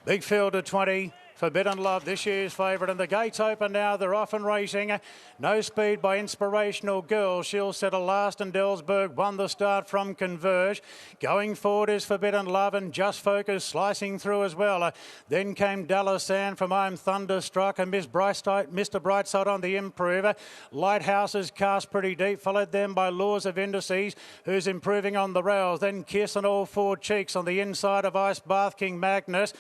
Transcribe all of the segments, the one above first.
Big field of 20. Forbidden Love, this year's favourite, and the gates open now. They're off and racing. No Speed by Inspirational Girl. She'll settle last, and Delsberg won the start from Converge. Going forward is Forbidden Love, and Just Focus slicing through as well. Then came Dalasan from I'm Thunderstruck, and Mr Brightside on the improver. Lighthouses cast pretty deep, followed then by Laws of Indices, who's improving on the rails. Then Kiss and All Four Cheeks on the inside of Ice Bath King Magnus.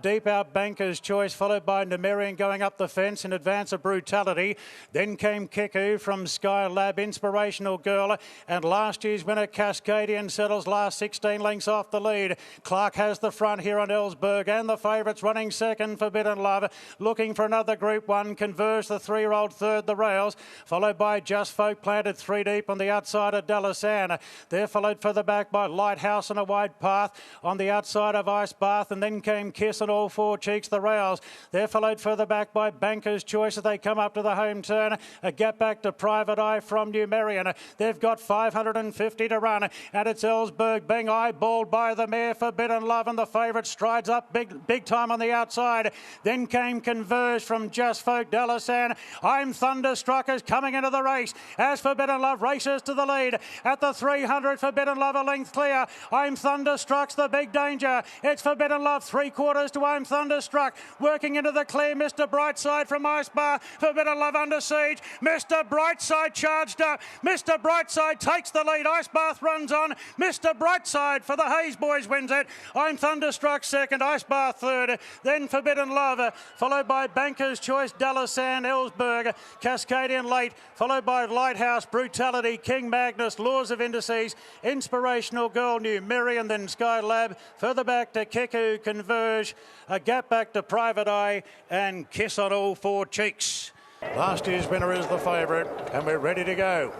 Deep Out Banker's Choice, followed by Nemerian going up the fence in advance of Brutality. Then came Kiku from Sky Lab, Inspirational Girl, and last year's winner Cascadian settles last 16 lengths off the lead. Clark has the front here on Ellsberg, and the favourites running second, Forbidden Love. Looking for another Group 1, Converge, the 3-year-old third, the rails, followed by Just Folk, planted 3 deep on the outside of Dalasan. They're followed further back by Lighthouse and a wide path on the outside of Ice Bath, and then came Kiss and All Four Cheeks, the rails. They're followed further back by Banker's Choice as they come up to the home turn. A gap back to Private Eye from Numerian. They've got 550 to run, and it's Ellsberg being eyeballed by the mare Forbidden Love, and the favourite strides up big time on the outside. Then came Converge from Just Folk, Dalasan. I'm Thunderstruck is coming into the race as Forbidden Love races to the lead. At the 300, Forbidden Love a length clear. I'm Thunderstruck's the big danger. It's Forbidden Love 3/4 to I'm Thunderstruck. Working into the clear, Mr Brightside from Ice Bar. Forbidden Love under siege. Mr Brightside charged up. Mr Brightside takes the lead. Ice Bath runs on. Mr Brightside for the Hayes boys wins it. I'm Thunderstruck second. Ice Bath third. Then Forbidden Love, followed by Banker's Choice, Dalasan, Ellsberg, Cascadian late, followed by Lighthouse, Brutality, King Magnus, Laws of Indices, Inspirational Girl, Numerian, then Sky Lab. Further back to Kiku, Converge, a gap back to Private Eye, and Kiss on All Four Cheeks. Last year's winner is the favourite, and we're ready to go.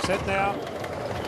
Set now.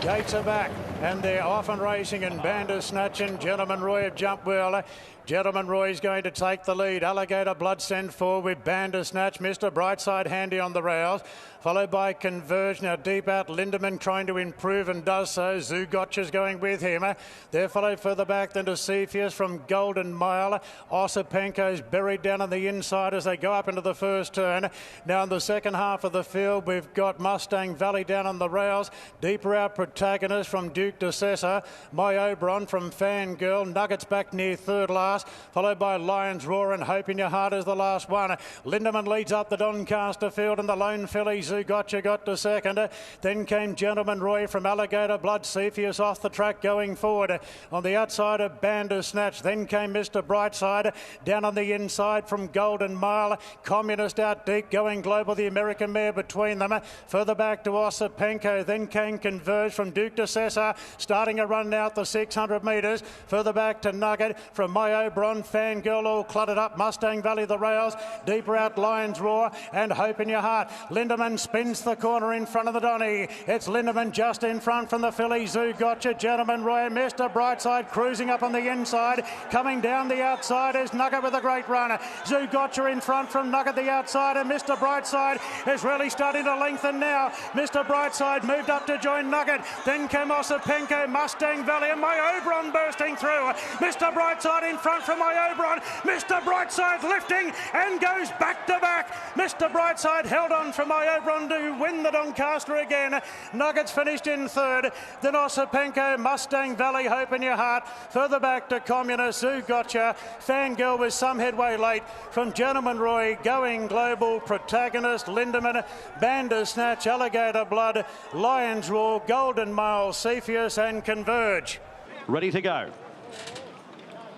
Gates are back, and they're off and racing, and Bandersnatch and Gentleman Roy have jumped well. Gentleman Roy is going to take the lead. Alligator Blood sent forward with Bandersnatch. Mr Brightside handy on the rails, followed by Converge. Now deep out Lindemann trying to improve and does so. Zugotcha's going with him. They're followed further back than to Cepheus from Golden Mile. Osipenko's buried down on the inside as they go up into the first turn. Now in the second half of the field, we've got Mustang Valley down on the rails. Deeper out Protagonist from Duke de Sessa. My Oberon from Fangirl. Nuggets back near third last, followed by Lion's Roar and Hope in Your Heart is the last one. Lindemann leads up the Doncaster field, and the lone filly Zugotcha got to second. Then came Gentleman Roy from Alligator Blood. Cepheus off the track going forward. On the outside of Bandersnatch, then came Mr Brightside. Down on the inside from Golden Mile. Communist out deep going global, the American mare between them. Further back to Osipenko, then came Converge from Duke de Sessa, starting a run now at the 600 metres. Further back to Nugget from My Oberon, Fangirl all cluttered up. Mustang Valley the rails. Deeper out Lion's Roar and Hope in Your Heart. Lindemann spins the corner in front of the Donny. It's Lindemann just in front from the filly Zugotcha, Gentleman Roy, Mr Brightside cruising up on the inside. Coming down the outside is Nugget with a great run. Zugotcha in front from Nugget the outside, and Mr Brightside is really starting to lengthen now. Mr Brightside moved up to join Nugget. Then came Osipenko, Mustang Valley, and My Oberon bursting through. Mr Brightside in front from My Oberon. Mr Brightside lifting and goes back to back. Mr Brightside held on from My Oberon to win the Doncaster again. Nuggets finished in third. Then Osipenko, Mustang Valley, Hope in Your Heart. Further back to Communist, Zugotcha. Fangirl with some headway late from Gentleman Roy, Going Global, Protagonist, Lindemann, Bandersnatch, Alligator Blood, Lion's Roar, Golden Mile, Cepheus and Converge. Ready to go.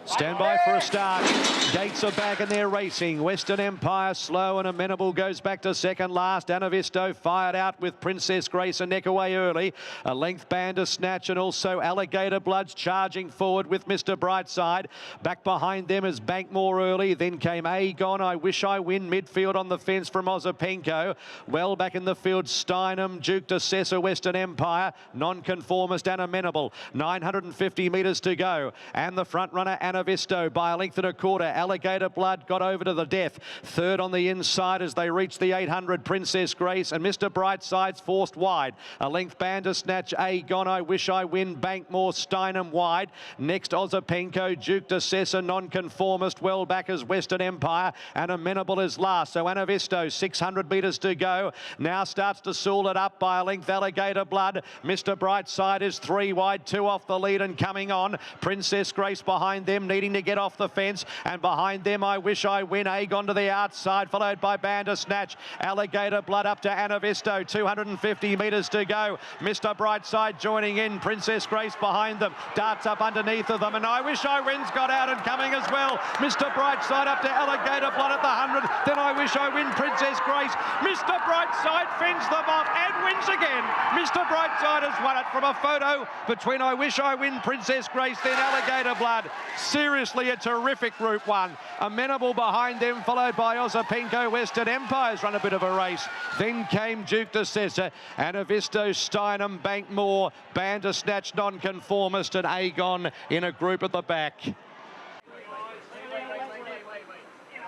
Stand by for a start. Gates are back and they're racing. Western Empire slow and amenable goes back to second last. Anavisto fired out with Princess Grace a neck away early. A length Bandersnatch and also Alligator Bloods charging forward with Mr Brightside. Back behind them is Bankmore early. Then came Agon, I Wish I Win. Midfield on the fence from Osipenko. Well back in the field Steinem, Duke de Sessa, Western Empire. Nonconformist and amenable. 950 metres to go. And the front runner Anavisto Anavisto by a length and a quarter. Alligator Blood got over to the death. Third on the inside as they reach the 800. Princess Grace and Mr Brightside's forced wide. A length Bandersnatch, Agon, I Wish I Win, Bankmore, Steinem wide. Next Ozapenko, Duke de Sessa, Nonconformist, well back as Western Empire, and Amenable is last. So Anavisto, 600 metres to go. Now starts to sool it up by a length. Alligator Blood. Mr Brightside is 3 wide, 2 off the lead and coming on. Princess Grace behind them, needing to get off the fence, and behind them I Wish I Win. Agon to the outside, followed by Bandersnatch. Alligator Blood up to Anavisto, 250 metres to go. Mr Brightside joining in. Princess Grace behind them, darts up underneath of them, and I Wish I Win's got out and coming as well. Mr Brightside up to Alligator Blood at the 100, then I Wish I Win, Princess Grace. Mr Brightside fends them off and wins again. Mr Brightside has won it from a photo between I Wish I Win, Princess Grace, then Alligator Blood. Seriously, a terrific Group 1. Amenable behind them, followed by Ozapenko. Western Empire's run a bit of a race. Then came Duke de Sessa, Anavisto, Steinem, Bankmore, Bandersnatch, Nonconformist, and Agon in a group at the back.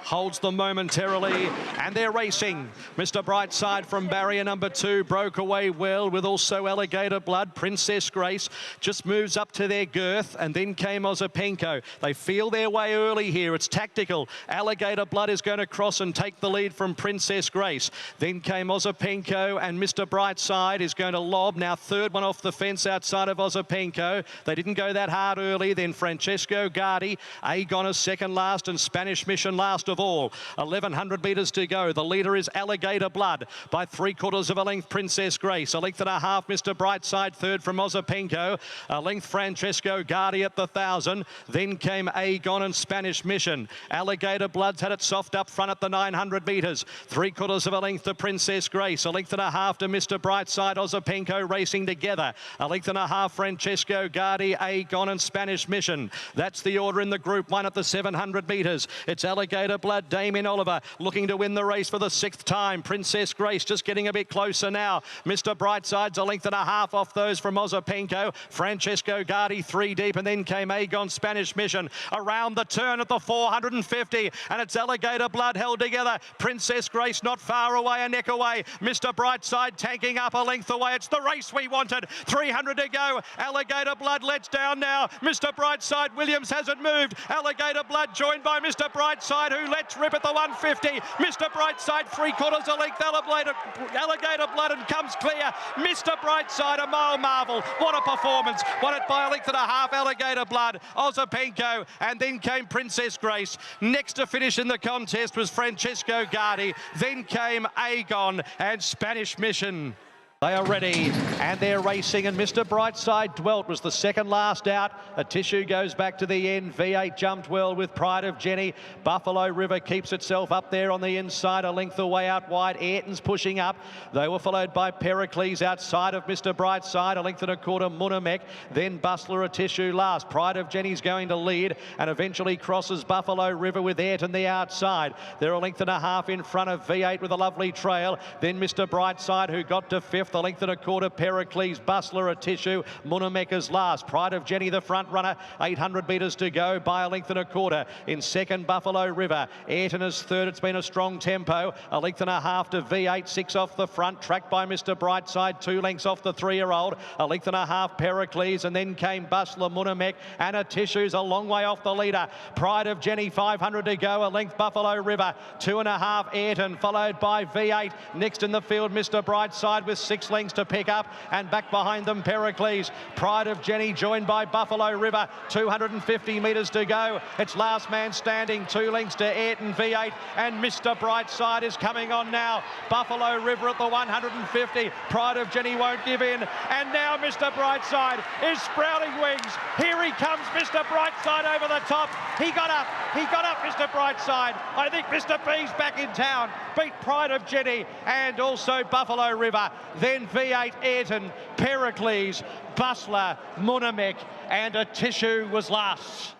Holds them momentarily, and they're racing. Mr Brightside from barrier number 2 broke away well with also Alligator Blood. Princess Grace just moves up to their girth, and then came Ozapenko. They feel their way early here. It's tactical. Alligator Blood is going to cross and take the lead from Princess Grace. Then came Ozapenko, and Mr Brightside is going to lob. Now third one off the fence outside of Ozapenko. They didn't go that hard early. Then Francesco Gardi, Agon is second last, and Spanish Mission last of all. 1100 metres to go. The leader is Alligator Blood by 3/4 of a length. Princess Grace, a length and a half. Mr Brightside third from Ozapenko, a length Francesco Gardi at the 1000. Then came Agon and Spanish Mission. Alligator Blood's had it soft up front at the 900 metres. 3/4 of a length to Princess Grace, a length and a half to Mr Brightside. Ozapenko racing together, a length and a half. Francesco Gardi, Agon and Spanish Mission. That's the order in the Group 1 at the 700 metres. It's Alligator Blood, Damien Oliver looking to win the race for the 6th time. Princess Grace just getting a bit closer now. Mr Brightside's a length and a half off those from Ozapenko. Francesco Gardi 3 deep, and then came Agon, Spanish Mission around the turn at the 450, and it's Alligator Blood held together. Princess Grace not far away, a neck away. Mr Brightside tanking up a length away. It's the race we wanted. 300 to go. Alligator Blood lets down now. Mr Brightside, Williams hasn't moved. Alligator Blood joined by Mr Brightside, who lets rip at the 150. Mr Brightside 3/4 a length. Alligator Blood and comes clear. Mr Brightside, a mile marvel. What a performance. Won it by a length and a half. Alligator Blood, Ozapenko, and then came Princess Grace. Next to finish in the contest was Francesco Gardi. Then came Agon and Spanish Mission. They are ready, and they're racing, and Mr Brightside dwelt was the second last out. A tissue goes back to the end. V8 jumped well with Pride of Jenny. Buffalo River keeps itself up there on the inside, a length away out wide. Ayrton's pushing up. They were followed by Pericles outside of Mr Brightside, a length and a quarter. Munamek, then Bustler, a tissue last. Pride of Jenny's going to lead and eventually crosses Buffalo River with Ayrton the outside. They're a length and a half in front of V8 with a lovely trail. Then Mr Brightside, who got to 5th. The length and a quarter, Pericles, Bustler, a tissue. Munamek last. Pride of Jenny, the front runner. 800 metres to go by a length and a quarter. In second, Buffalo River. Ayrton is third. It's been a strong tempo. A length and a half to V8, 6 off the front. Tracked by Mr Brightside, 2 lengths off the 3-year-old. A length and a half, Pericles, and then came Bustler, Munamek, and a tissue's a long way off the leader. Pride of Jenny, 500 to go. A length, Buffalo River. 2.5, Ayrton, followed by V8. Next in the field, Mr Brightside with 6 lengths to pick up, and back behind them Pericles. Pride of Jenny joined by Buffalo River. 250 metres to go. It's last man standing. 2 lengths to Ayrton, V8, and Mr Brightside is coming on now. Buffalo River at the 150. Pride of Jenny won't give in, and now Mr Brightside is sprouting wings. Here he comes, Mr Brightside over the top. He got up, Mr Brightside. I think Mr B's back in town. Beat Pride of Jenny and also Buffalo River. Then V8, Ayrton, Pericles, Bustler, Munamek, and a tissue was last.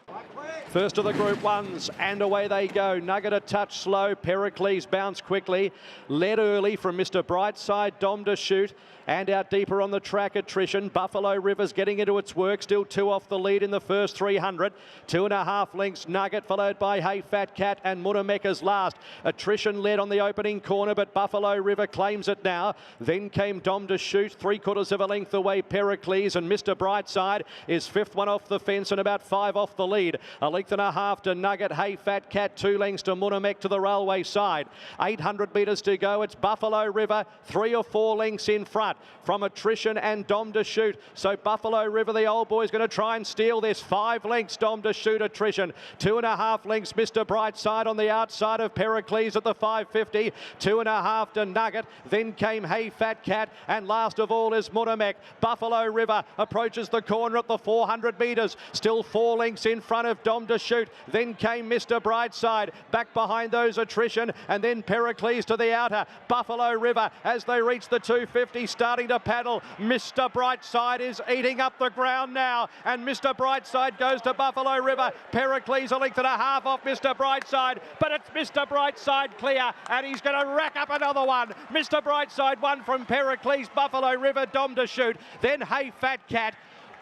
First of the Group 1s, and away they go. Nugget a touch slow. Pericles bounced quickly. Led early from Mr Brightside, Dom to Shoot. And out deeper on the track, Attrition. Buffalo River's getting into its work. Still 2 off the lead in the first 300. 2.5 lengths, Nugget, followed by Hey Fat Cat and Munameka's last. Attrition led on the opening corner, but Buffalo River claims it now. Then came Dom to Shoot, 3/4 of a length away, Pericles, and Mr Brightside is 5th one off the fence and about 5 off the lead. 1.5 lengths to Nugget, Hey Fat Cat, 2 lengths to Munamek to the railway side. 800 metres to go. It's Buffalo River, 3 or 4 lengths in front from Attrition and Dom to Shoot. So Buffalo River, the old boy's going to try and steal this. 5 lengths, Dom to Shoot, Attrition. 2.5 lengths, Mr Brightside on the outside of Pericles at the 550. 2.5 to Nugget. Then came Hey Fat Cat, and last of all is Munamek. Buffalo River approaches the corner at the 400 metres. Still 4 lengths in front of Dom to Shoot. Then came Mr Brightside. Back behind those, Attrition, and then Pericles to the outer. Buffalo River, as they reach the 250, starting to paddle. Mr Brightside is eating up the ground now, and Mr Brightside goes to Buffalo River. Pericles 1.5 lengths off Mr Brightside, but it's Mr Brightside clear, and he's going to rack up another one. Mr Brightside won from Pericles, Buffalo River, Dom to Shoot. Then Hey Fat Cat.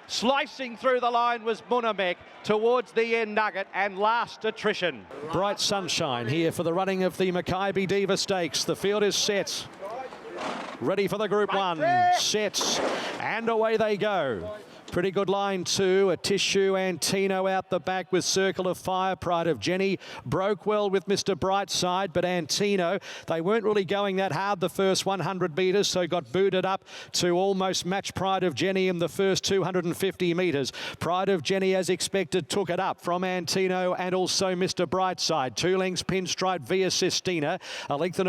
Slicing through the line was Munamek, towards the end Nugget, and last Attrition. Bright sunshine here for the running of the Makybe Diva Stakes. The field is set. Ready for the Group 1. Sets, and away they go. Pretty good line too. A Tissue Antino out the back with Circle of Fire. Pride of Jenny broke well with Mr Brightside, but Antino, they weren't really going that hard the first 100 metres, so got booted up to almost match Pride of Jenny in the first 250 metres. Pride of Jenny, as expected, took it up from Antino and also Mr Brightside. 2 lengths Pinstripe Via Sistina. 1.25 lengths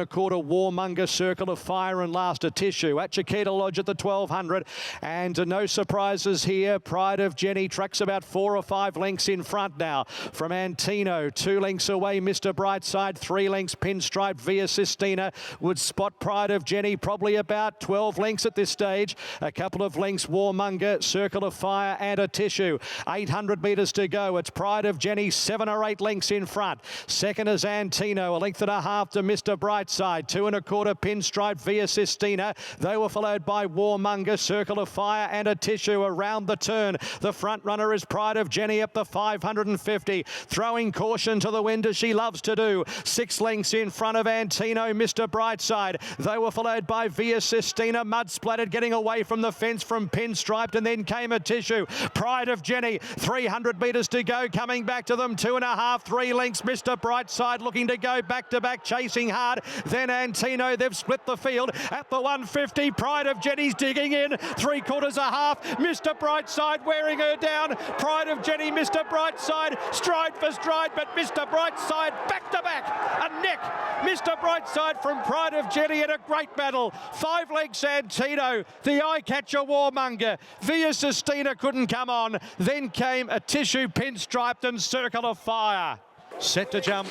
Warmonger, Circle of Fire, and last a Tissue. At Chiquita Lodge at the 1200, and no surprises here. Pride of Jenny trucks about 4 or 5 lengths in front now from Antino. 2 lengths away, Mr Brightside. 3 lengths Pinstripe Via Sistina would spot Pride of Jenny, probably about 12 lengths at this stage. A couple of lengths Warmonger, Circle of Fire, and a Tissue. 800 metres to go. It's Pride of Jenny, 7 or 8 lengths in front. Second is Antino, 1.5 lengths to Mr Brightside. 2 1/4 Pinstripe Via Sistina. They were followed by Warmonger, Circle of Fire, and a Tissue around the turn. The front runner is Pride of Jenny up the 550, throwing caution to the wind as she loves to do. 6 lengths in front of Antino, Mr Brightside. They were followed by Via Sistina, mud splattered, getting away from the fence from Pinstriped, and then came a Tissue. Pride of Jenny, 300 metres to go, coming back to them. 2.5, 3 lengths. Mr Brightside looking to go back to back, chasing hard. Then Antino, they've split the field at the 150. Pride of Jenny's digging in, 3/4 a half. Mr Brightside wearing her down. Pride of Jenny, Mr Brightside, stride for stride, but Mr Brightside back to back. A neck. Mr Brightside from Pride of Jenny in a great battle. 5 lengths Antino, the eye-catcher Warmonger. Via Sistina couldn't come on. Then came a Tissue, Pinstriped, and Circle of Fire. Set to jump.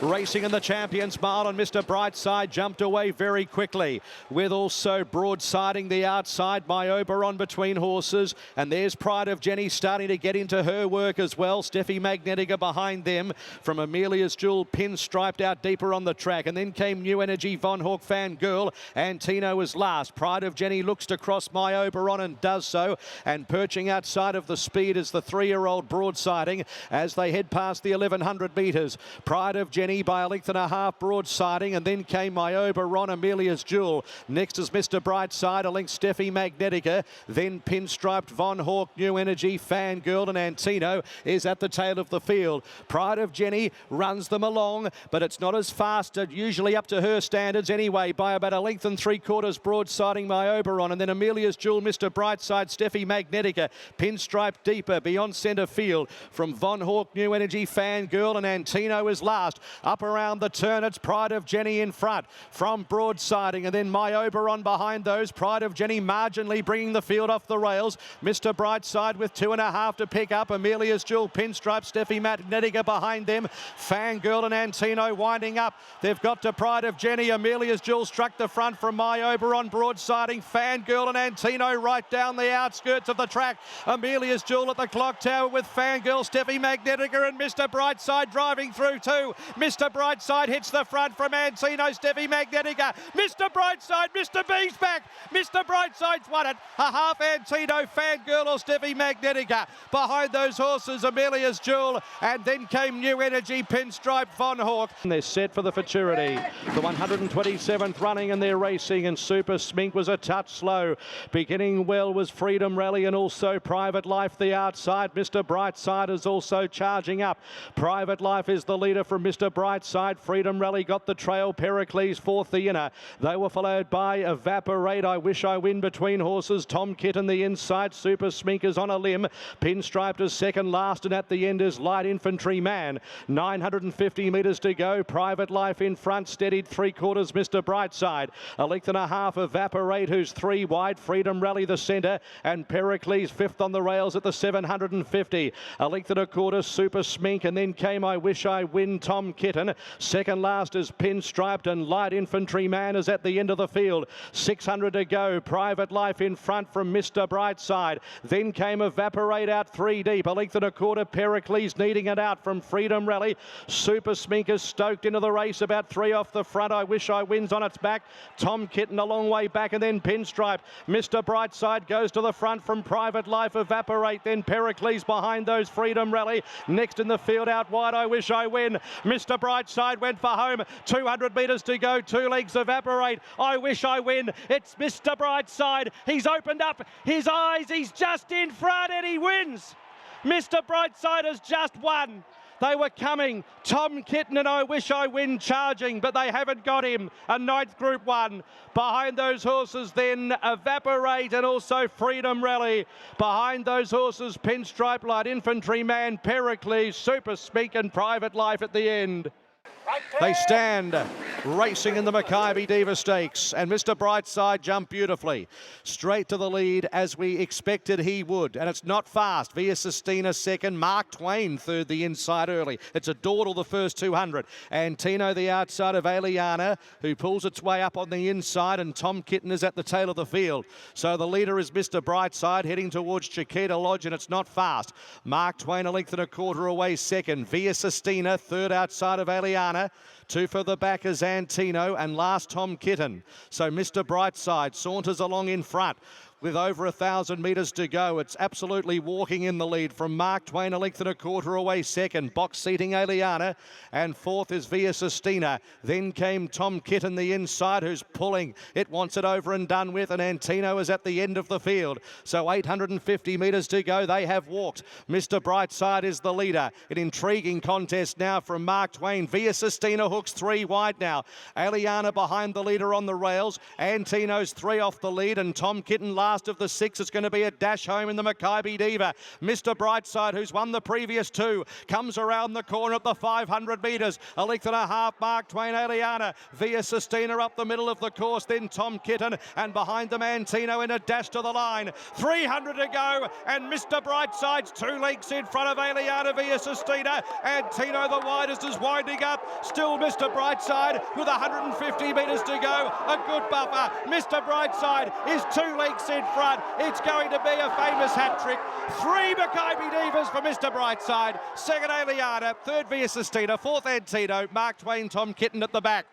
Racing in the Champions Mile, and Mr Brightside jumped away very quickly, with also broadsiding the outside, Makybe between horses, and there's Pride of Jenny starting to get into her work as well. Steffi Magnetica behind them from Amelia's Jewel, Pinstriped out deeper on the track, and then came New Energy, Von Hawk, Fangirl. Antino was last. Pride of Jenny looks to cross Makybe and does so, and perching outside of the speed is the 3-year-old broadsiding as they head past the 1100 metres. Pride of Jenny by 1.5 lengths broadsiding, and then came Makybe, Amelia's Jewel. Next is Mr Brightside, 1 length Steffi Magnetica, then Pinstriped, Von Hawk, New Energy, Fangirl, and Antino is at the tail of the field. Pride of Jenny runs them along, but it's not as fast, usually up to her standards anyway, by about 1 3/4 lengths broadsiding Makybe, and then Amelia's Jewel, Mr Brightside, Steffi Magnetica, Pinstripe deeper beyond centre field from Von Hawk, New Energy, Fangirl, and Antino is last. Up around the turn, it's Pride of Jenny in front from Broadsiding, and then Makybe on behind those. Pride of Jenny marginally bringing the field off the rails. Mr Brightside with 2.5 to pick up. Amelia's Jewel, Pinstripe, Steffi Magnetica behind them. Fangirl and Antino winding up. They've got to Pride of Jenny. Amelia's Jewel struck the front from Makybe on Broadsiding. Fangirl and Antino right down the outskirts of the track. Amelia's Jewel at the clock tower with Fangirl, Steffi Magnetica and Mr Brightside driving through too. Mr Brightside hits the front from Antino, Steffi Magnetica. Mr Brightside, Mr B's back. Mr Brightside's won it. A half Antino, Fangirl or Steffi Magnetica. Behind those horses, Amelia's Jewel, and then came New Energy, Pinstripe, Von Hawk. They're set for the Futurity. The 127th running, and they're racing, and Super Smink was a touch slow. Beginning well was Freedom Rally and also Private Life the outside. Mr Brightside is also charging up. Private Life is the leader from Mr Brightside. Freedom Rally got the trail. Pericles fourth the inner. They were followed by Evaporate, I Wish I Win between horses. Tom Kitten the inside. Super Smink is on a limb. Pinstriped is second last, and at the end is Light Infantry Man. 950 metres to go. Private Life in front, steadied 3/4 Mr Brightside. A length and a half Evaporate, who's 3 wide. Freedom Rally the centre, and Pericles fifth on the rails at the 750. A length and a quarter Super Smink, and then came I Wish I Win, Tom Kitten. Second last is Pinstriped, and Light Infantry Man is at the end of the field. 600 to go. Private Life in front from Mr Brightside. Then came Evaporate out 3 deep. A length and a quarter Pericles needing it out from Freedom Rally. Super Smink is stoked into the race, about 3 off the front. I Wish I Win's on its back. Tom Kitten a long way back, and then Pinstripe. Mr Brightside goes to the front from Private Life. Evaporate, then Pericles behind those. Freedom Rally next in the field out wide. I Wish I Win. Mr Brightside went for home. 200 metres to go. 2 legs Evaporate. I Wish I Win. It's Mr Brightside. He's opened up his eyes. He's just in front and he wins. Mr Brightside has just won. They were coming. Tom Kitten and I Wish I Win charging, but they haven't got him. A 9th Group 1. Behind those horses then Evaporate and also Freedom Rally. Behind those horses Pinstripe, Light Infantry Man, Pericles, Super Smink and Private Life at the end. They stand racing in the Makybe Diva Stakes, and Mr Brightside jumped beautifully straight to the lead as we expected he would, and it's not fast. Via Sistina second, Mark Twain third the inside early. It's a dawdle the first 200. Antino the outside of Aliana, who pulls its way up on the inside, and Tom Kitten is at the tail of the field. So the leader is Mr Brightside heading towards Chiquita Lodge, and it's not fast. Mark Twain a length and a quarter away second. Via Sistina third outside of Aliana. 2 further back is Antino, and last Tom Kitten. So Mr Brightside saunters along in front with over 1,000 metres to go. It's absolutely walking in the lead from Mark Twain, a length and a quarter away second. Box seating Aliana, and fourth is Via Sistina. Then came Tom Kitten the inside, who's pulling. It wants it over and done with, and Antino is at the end of the field. So 850 metres to go. They have walked. Mr Brightside is the leader. An intriguing contest now from Mark Twain. Via Sistina hooks 3 wide now. Aliana behind the leader on the rails. Antino's 3 off the lead, and Tom Kitten last of the 6. It's going to be a dash home in the Makybe Diva. Mr Brightside, who's won the previous 2, comes around the corner at the 500 metres. A length and a half, Mark Twain, Aliana. Via Sistina up the middle of the course, then Tom Kitten, and behind them Antino in a dash to the line. 300 to go, and Mr Brightside's 2 lengths in front of Aliana Via Sistina. Antino the widest is winding up. Still Mr Brightside with 150 metres to go. A good buffer. Mr Brightside is 2 lengths in front. It's going to be a famous hat trick. 3 Makybe Divas for Mr Brightside. Second Aliana, third Via Sistina, fourth Antino, Mark Twain, Tom Kitten at the back.